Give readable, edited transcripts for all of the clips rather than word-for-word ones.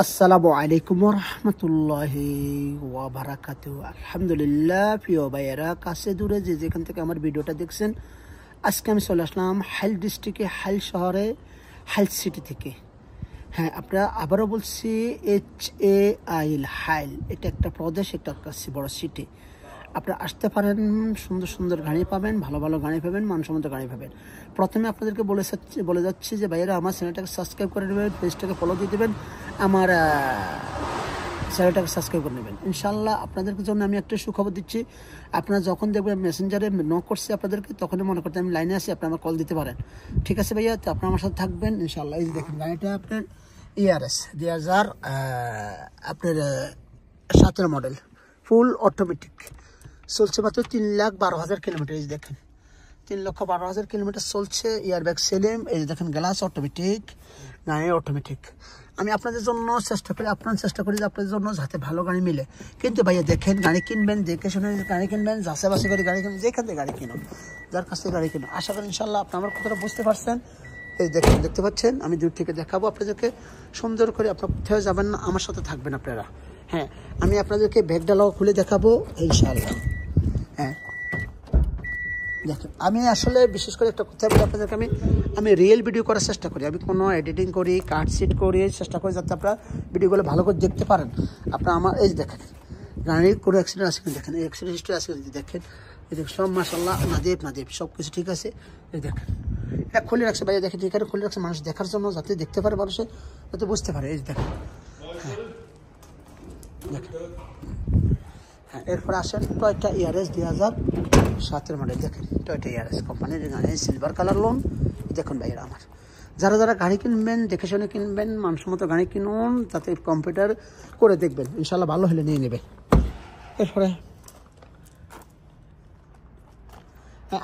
আসসালামু আলাইকুম রহমতুল্লাহি ওয়া বারাকাতুহু। আলহামদুলিল্লাহ, প্রিয় ভাইয়েরা কাছে দূরে যে যেখান থেকে আমার ভিডিওটা দেখছেন, আজকে আমি চলে আসলাম হাইল ডিস্ট্রিক্টে, হাইল শহরে, হাইল সিটি থেকে। হ্যাঁ, আপনারা আবারও বলছি, HAIL হাইল, এটা একটা প্রদেশ, এটা একটা বড় সিটি। আপনারা আসতে পারেন, সুন্দর সুন্দর গাড়ি পাবেন, ভালো ভালো গাড়ি পাবেন, মানসম্মত গাড়ি পাবেন। প্রথমে আপনাদেরকে বলে যাচ্ছি যে ভাইয়েরা আমার চ্যানেলটাকে সাবস্ক্রাইব করে নেবেন, পেজটাকে ফলো দিয়ে দেবেন, আমার চ্যানেলটাকে সাবস্ক্রাইব করে নেবেন। ইনশাল্লাহ আপনাদের জন্য আমি একটা সুখবর দিচ্ছি। আপনারা যখন দেখবেন মেসেঞ্জারে নক করছে আপনাদেরকে, তখনই মনে করতে আমি লাইনে আছি, আপনারা আমার কল দিতে পারেন। ঠিক আছে ভাইয়া, তো আপনারা আমার সাথে থাকবেন ইনশাল্লাহ। এই যে দেখেন, গাড়িটা আপনার ERS 2000 আপনার 7 মডেল, ফুল অটোমেটিক, চলছে মাত্র 3,12,000 কিলোমিটার। এই দেখেন 3,12,000 কিলোমিটার চলছে। এয়ারব্যাগ সেলিম। এই দেখেন গ্লাস অটোমেটিক, গাড়ি অটোমেটিক। আমি আপনাদের জন্য চেষ্টা করি যে আপনাদের জন্য যাতে ভালো গাড়ি মিলে। কিন্তু ভাইয়া দেখেন, গাড়ি কিনবেন দেখে শুনে গাড়ি কিনবেন, যাচাই বাছাই করে গাড়ি কিনবেন, যেখান থেকে গাড়ি কিনুন, যার কাছ থেকে গাড়ি কিনুন। আশা করি ইনশাল্লাহ আপনি আমার কথাটা বুঝতে পারছেন। এই দেখেন, দেখতে পাচ্ছেন, আমি দূর থেকে দেখাবো আপনাদেরকে সুন্দর করে। আপনার কোথাও যাবেন না, আমার সাথে থাকবেন আপনারা। হ্যাঁ, আমি আপনাদেরকে ব্যাগ ডালাও খুলে দেখাবো ইনশাআল্লাহ। হ্যাঁ দেখেন, আমি আসলে বিশেষ করে একটা কথা বলি আপনাদেরকে, আমি রিয়েল ভিডিও করার চেষ্টা করি। আমি কোনো এডিটিং করি, কাটশিট করি, চেষ্টা করি যাতে আপনারা ভিডিওগুলো ভালো করে দেখতে পারেন। আপনারা আমার এই দেখেন, গাড়ির কোনো অ্যাক্সিডেন্ট আছে কিনা দেখেন, অ্যাক্সিডেন্ট হিস্ট্রি আছে দেখেন। এই দেখেন, সব মাশাআল্লাহ নাদেব সব কিছু ঠিক আছে। এই দেখেন, এটা খুলে রাখছে ভাইয়া, দেখেন এখানে খুলে রাখছে মানুষ দেখার জন্য, যাতে দেখতে পারে মানুষে, যাতে বুঝতে পারে। এই দেখেন, হ্যাঁ দেখেন। হ্যাঁ, এরপরে আসেন টয়োটা ERS 2007 মডেল। দেখেন টয়োটা ERS কোম্পানির গাড়ি, সিলভার কালার লোন। দেখুন ভাইয়েরা আমার, যারা গাড়ি কিনবেন দেখে শুনে কিনবেন, মানসম্মত গাড়ি কিনুন, যাতে কম্পিউটার করে দেখবেন, ইনশাল্লাহ ভালো হলে নিয়ে নেবে। এরপরে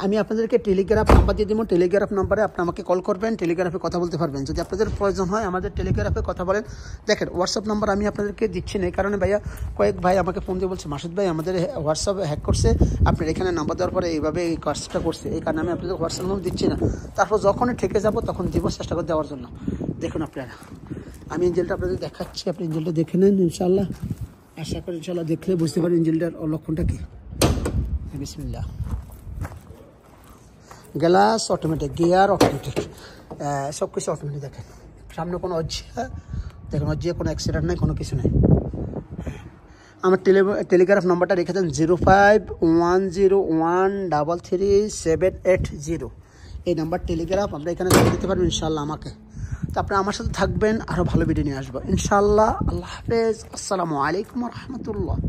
আমি আপনাদেরকে টেলিগ্রাফ নাম্বার দিয়ে দেবো। টেলিগ্রাফ নাম্বারে আপনি আমাকে কল করবেন, টেলিগ্রাফে কথা বলতে পারবেন। যদি আপনাদের প্রয়োজন হয় আমাদের টেলিগ্রাফে কথা বলেন। দেখেন, হোয়াটসঅ্যাপ নাম্বার আমি আপনাদেরকে দিচ্ছি না, এই কারণে ভাইয়া কয়েক ভাই আমাকে ফোন দিয়ে বলছে, মাসুদ ভাই আমাদের হোয়াটসঅ্যাপ হ্যাক করছে, আপনার এখানে নাম্বার দেওয়ার পরে এইভাবে এই কাজটা করছে, এই কারণে আমি আপনাদের হোয়াটসঅ্যাপ নাম্বার দিচ্ছি না। তারপর যখনই ঠেকে যাব তখন দিব, চেষ্টা করে দেওয়ার জন্য। দেখুন আপনারা, আমি ইঞ্জিনটা আপনাদের দেখাচ্ছি, আপনি ইঞ্জিনটা দেখে নেন ইনশাল্লাহ। আশা করি ইনশাল্লাহ দেখলে বুঝতে পারেন ইঞ্জিনটার লক্ষণটা কী। বিসমিল্লাহ। গ্লাস অটোমেটিক, গিয়ার অটোমেটিক, সব কিছু অটোমেটিক। দেখেন সামনে কোনো দেখেন কোনো অ্যাক্সিডেন্ট নেই, কোনো কিছু নেই। আমার টেলিগ্রাফ নাম্বারটা রেখে দেন 0510133780। এই নাম্বার টেলিগ্রাফ, আমরা এখানে দিতে পারবেন ইনশাল্লাহ আমাকে। তো আপনারা আমার সাথে থাকবেন, আরও ভালো ভিডিও নিয়ে আসবো ইনশাল্লাহ। আল্লাহ হাফেজ, আসসালামু আলাইকুম রহমতুল্লাহ।